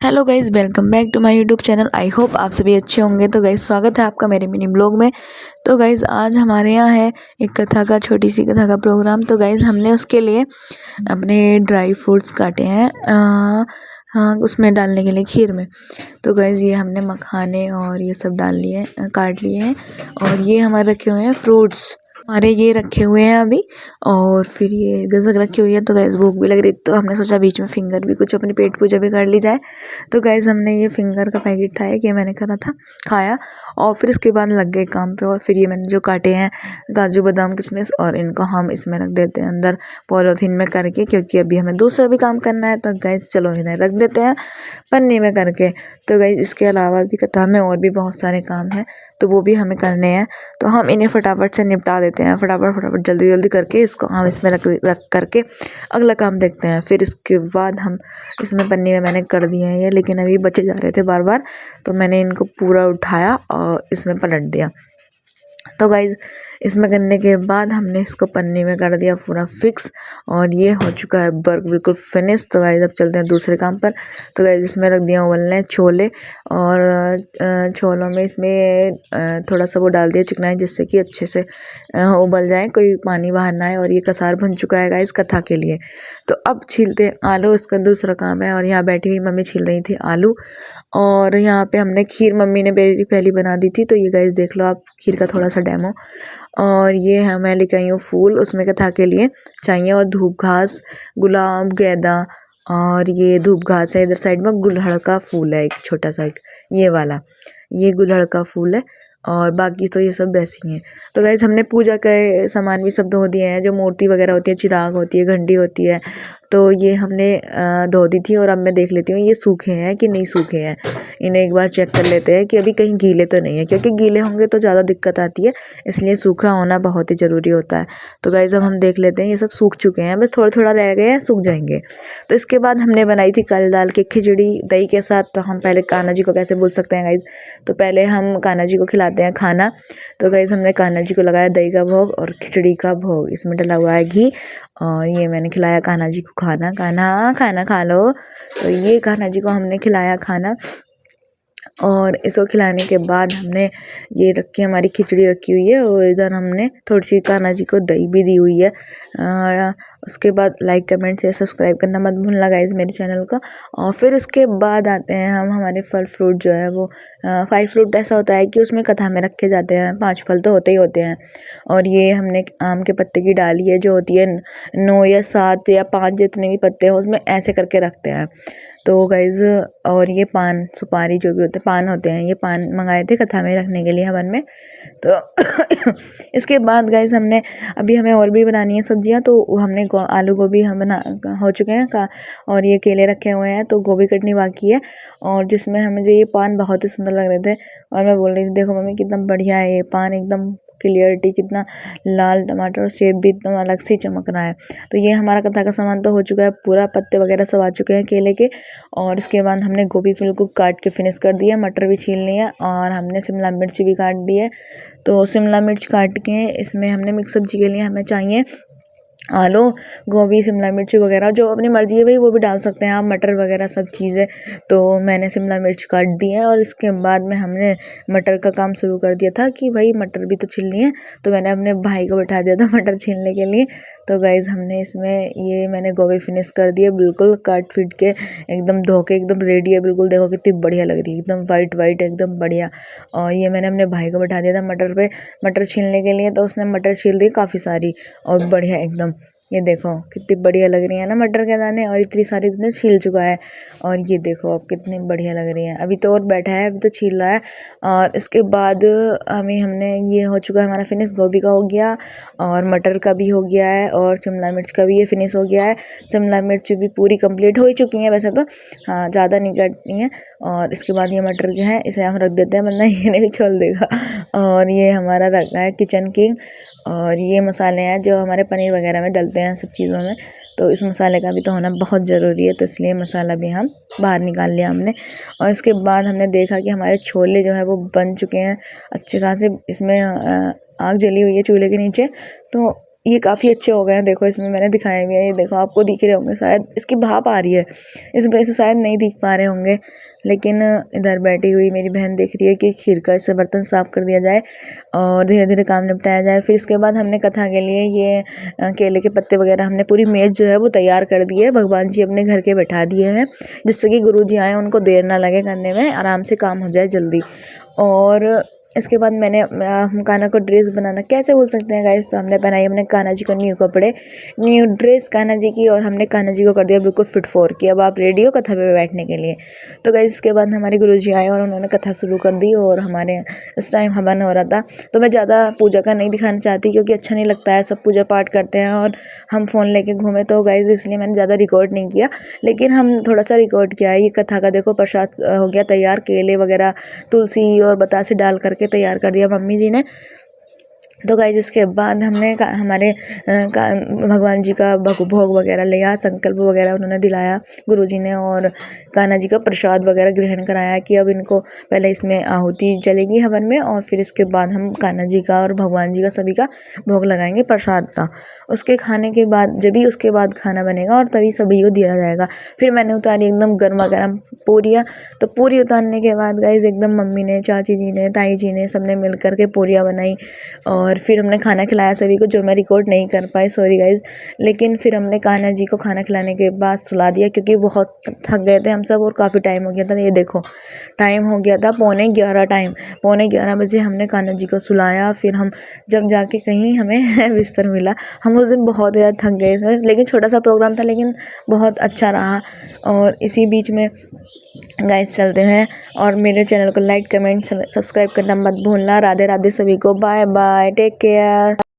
Hello guys, welcome back to my YouTube channel. I hope आप सभी अच्छे होंगे। तो गाइज़ स्वागत है आपका मेरे मिनी ब्लॉग में। तो गाइज़ आज हमारे यहाँ है एक कथा का, छोटी सी कथा का प्रोग्राम। तो गाइज़ हमने उसके लिए अपने ड्राई फ्रूट्स काटे हैं हाँ, उसमें डालने के लिए खीर में। तो गाइज़ ये हमने मखाने और ये सब डाल लिए, काट लिए हैं। और ये हमारे रखे हुए हैं फ्रूट्स, हमारे ये रखे हुए हैं अभी। और फिर ये गज़क रखी हुई है। तो गाइज़ भूख भी लग रही, तो हमने सोचा बीच में फिंगर भी कुछ अपनी पेट पूजा भी कर ली जाए। तो गाइज़ हमने ये फिंगर का पैकेट था एक, ये मैंने करा था, खाया। और फिर इसके बाद लग गए काम पे। और फिर ये मैंने जो काटे हैं काजू बादाम किशमिश, और इनको हम इसमें रख देते हैं अंदर पॉलीथीन में करके, क्योंकि अभी हमें दूसरा भी काम करना है। तो गाइज़ चलो इन्हें रख देते हैं पन्नी में करके। तो गाइज़ इसके अलावा भी कथा में और भी बहुत सारे काम हैं, तो वो भी हमें करने हैं। तो हम इन्हें फटाफट से निपटा देते हैं, फटाफट जल्दी जल्दी करके इसको हम इसमें रख करके अगला काम देखते हैं। फिर इसके बाद हम इसमें पन्नी में मैंने कर दिए हैं ये, लेकिन अभी बचे जा रहे थे बार बार, तो मैंने इनको पूरा उठाया और इसमें पलट दिया। तो गाइज़ इसमें करने के बाद हमने इसको पन्नी में कर दिया पूरा फिक्स, और ये हो चुका है वर्क बिल्कुल फिनिश। तो गाइज़ अब चलते हैं दूसरे काम पर। तो गाइज़ इसमें रख दिया उबलने छोले, और छोलों में इसमें थोड़ा सा वो डाल दिया चिकनाई, जिससे कि अच्छे से उबल जाए, कोई पानी बाहर ना आए। और ये कसार बन चुका है गाइज़ कथा के लिए। तो अब छीलते हैं आलू, इसका दूसरा काम है। और यहाँ बैठी हुई मम्मी छील रही थी आलू। और यहाँ पे हमने खीर मम्मी ने पहली पहली बना दी थी। तो ये गाइज़ देख लो आप खीर का थोड़ा सा डेमो। और ये है मैं लेके आई हूँ फूल, उसमें कथा के लिए चाहिए। और धूप घास, गुलाब, गेंदा, और ये धूप घास है। इधर साइड में गुलहड़ का फूल है एक छोटा सा, एक ये वाला, ये गुलहड़ का फूल है। और बाकी तो ये सब वैसी हैं। तो गाइज़ हमने पूजा के सामान भी सब धो दिए हैं, जो मूर्ति वगैरह होती है, चिराग होती है, घंटी होती है, तो ये हमने धो दी थी। और अब मैं देख लेती हूँ ये सूखे हैं कि नहीं सूखे हैं। इन्हें एक बार चेक कर लेते हैं कि अभी कहीं गीले तो नहीं है, क्योंकि गीले होंगे तो ज़्यादा दिक्कत आती है, इसलिए सूखा होना बहुत ही ज़रूरी होता है। तो गाइज़ अब हम देख लेते हैं, ये सब सूख चुके हैं, बस थोड़ा थोड़ा रह गए हैं, सूख जाएंगे। तो इसके बाद हमने बनाई थी कल दाल की खिचड़ी दही के साथ। तो हम पहले कान्हा जी को कैसे भूल सकते हैं गाइज़, तो पहले हम कान्हा जी को खिलाते हैं खाना। तो गाइज़ हमने कान्हा जी को लगाया दही का भोग और खिचड़ी का भोग, इसमें डला हुआ है घी। और ये मैंने खिलाया कान्हा जी को खाना, कान्हा खाना खा लो। तो ये कान्हा जी को हमने खिलाया खाना। और इसको खिलाने के बाद हमने ये रखी, हमारी खिचड़ी रखी हुई है, और इधर हमने थोड़ी सी कान्हा जी को दही भी दी हुई है। उसके बाद लाइक कमेंट से सब्सक्राइब करना मत भूलना गाइज़ मेरे चैनल का। और फिर इसके बाद आते हैं हम हमारे फल फ्रूट जो है वो 5 फ्रूट ऐसा होता है कि उसमें कथा में रखे जाते हैं, 5 फल तो होते ही होते हैं। और ये हमने आम के पत्ते की डाली है, जो होती है 9 या 7 या 5 जितने भी पत्ते हैं उसमें ऐसे करके रखते हैं। तो गाइज़ और ये पान सुपारी जो भी होते हैं, पान होते हैं, ये पान मंगाए थे कथा में रखने के लिए हवन में। तो इसके बाद गाइज़ हमने अभी हमें और भी बनानी है सब्जियां। तो हमने आलू गोभी हम बना हो चुके हैं का, और ये केले रखे हुए हैं, तो गोभी कटनी बाकी है। और जिसमें हमें जो ये पान बहुत ही सुंदर लग रहे थे, और मैं बोल रही थी देखो मम्मी कितना बढ़िया है ये पान, एकदम क्लियरिटी, कितना लाल टमाटर और सेब भी एकदम अलग से चमक रहा है। तो ये हमारा कथा का सामान तो हो चुका है पूरा, पत्ते वगैरह सब आ चुके हैं केले के। और इसके बाद हमने गोभी बिल्कुल काट के फिनिश कर दिया, मटर भी छील लिए, और हमने शिमला मिर्च भी काट दी है। तो शिमला मिर्च काट के इसमें हमने मिक्स सब्जी के लिए हमें चाहिए आलू, गोभी, शिमला मिर्च वगैरह, जो अपनी मर्ज़ी है भाई वो भी डाल सकते हैं आप, मटर वगैरह सब चीज़ें। तो मैंने शिमला मिर्च काट दी है, और इसके बाद में हमने मटर का काम शुरू कर दिया था कि भाई मटर भी तो छीलनी है। तो मैंने अपने भाई को बैठा दिया था मटर छीलने के लिए। तो गाइज़ हमने इसमें ये मैंने गोभी फिनिश कर दी है, बिल्कुल काट पीट के एकदम धो के एकदम रेडी है बिल्कुल। देखो कितनी बढ़िया लग रही है, एकदम वाइट वाइट एकदम बढ़िया। और ये मैंने अपने भाई को बैठा दिया था मटर पे, मटर छीलने के लिए। तो उसने मटर छील दी काफ़ी सारी और बढ़िया एकदम। ये देखो कितनी बढ़िया लग रही है ना मटर के दाने, और इतनी सारी इसने छील चुका है। और ये देखो अब कितनी बढ़िया लग रही है, अभी तो और बैठा है, अभी तो छील रहा है। और इसके बाद हमने ये हो चुका है हमारा फिनिश, गोभी का हो गया, और मटर का भी हो गया है, और शिमला मिर्च का भी ये फिनिश हो गया है। शिमला मिर्च भी पूरी कंप्लीट हो ही चुकी है वैसे तो, हाँ ज़्यादा नहीं काटनी है। और इसके बाद ये मटर के हैं, इसे हम रख देते हैं वरना ये नहीं छोड़ देगा। और ये हमारा रखा है किचन किंग। और ये मसाले हैं जो हमारे पनीर वगैरह में डलते हैं सब चीज़ों में, तो इस मसाले का भी तो होना बहुत ज़रूरी है, तो इसलिए मसाला भी हम बाहर निकाल लिया हमने। और इसके बाद हमने देखा कि हमारे छोले जो है वो बन चुके हैं अच्छे खासे, इसमें आग जली हुई है चूल्हे के नीचे। तो ये काफ़ी अच्छे हो गए हैं। देखो इसमें मैंने दिखाए हुए हैं, ये देखो आपको दिख रहे होंगे, शायद इसकी भाप आ रही है, इस वजह से शायद नहीं दिख पा रहे होंगे। लेकिन इधर बैठी हुई मेरी बहन देख रही है कि खीर का इससे बर्तन साफ़ कर दिया जाए और धीरे धीरे काम निपटाया जाए। फिर इसके बाद हमने कथा के लिए ये केले के पत्ते वगैरह हमने पूरी मेज़ जो है वो तैयार कर दी है। भगवान जी अपने घर के बैठा दिए हैं, जिससे कि गुरु जी आए उनको देर ना लगे करने में, आराम से काम हो जाए जल्दी। और इसके बाद मैंने हम कान्हा को ड्रेस बनाना कैसे बोल सकते हैं गाइस, हमने पहनाई हमने कान्हा जी को न्यू कपड़े, न्यू ड्रेस कान्हा जी की, और हमने कान्हा जी को कर दिया बिल्कुल फिट फॉर कि अब आप रेडी हो कथा पे बैठने के लिए। तो गाइस इसके बाद हमारे गुरुजी आए और उन्होंने कथा शुरू कर दी और हमारे इस टाइम हवन हो रहा था। तो मैं ज़्यादा पूजा का नहीं दिखाना चाहती क्योंकि अच्छा नहीं लगता है, सब पूजा पाठ करते हैं और हम फ़ोन लेके घूमे, तो गाइस इसलिए मैंने ज़्यादा रिकॉर्ड नहीं किया, लेकिन हम थोड़ा सा रिकॉर्ड किया है। ये कथा का देखो प्रसाद हो गया तैयार, केले वगैरह तुलसी और बतासे डाल करके तैयार कर दिया मम्मी जी ने। तो गाइस इसके बाद हमने हमारे भगवान जी का भोग वगैरह लिया, संकल्प वगैरह उन्होंने दिलाया गुरुजी ने, और कान्हा जी का प्रसाद वगैरह ग्रहण कराया कि अब इनको पहले इसमें आहुति जलेगी हवन में और फिर इसके बाद हम कान्हा जी का और भगवान जी का सभी का भोग लगाएंगे प्रसाद का। उसके खाने के बाद जब भी उसके बाद खाना बनेगा और तभी सभी को दिया जाएगा। फिर मैंने उतारी एकदम गर्मा गर्म पूरियाँ। तो पूरी उतारने के बाद गाइस एकदम मम्मी ने, चाची जी ने, ताई जी ने सबने मिल करके पूरियाँ बनाई और फिर हमने खाना खिलाया सभी को, जो मैं रिकॉर्ड नहीं कर पाई, सॉरी गाइज। लेकिन फिर हमने कान्हा जी को खाना खिलाने के बाद सुला दिया क्योंकि बहुत थक गए थे हम सब और काफ़ी टाइम हो गया था। ये देखो टाइम हो गया था 11:15 टाइम, 11:15 बजे हमने कान्हा जी को सुलाया। फिर हम जब जाके कहीं हमें बिस्तर मिला, हम उस दिन बहुत ज़्यादा थक गए इसमें, लेकिन छोटा सा प्रोग्राम था लेकिन बहुत अच्छा रहा। और इसी बीच में गाइस चलते हैं और मेरे चैनल को लाइक कमेंट सब्सक्राइब करना मत भूलना। राधे राधे सभी को, बाय बाय, टेक केयर।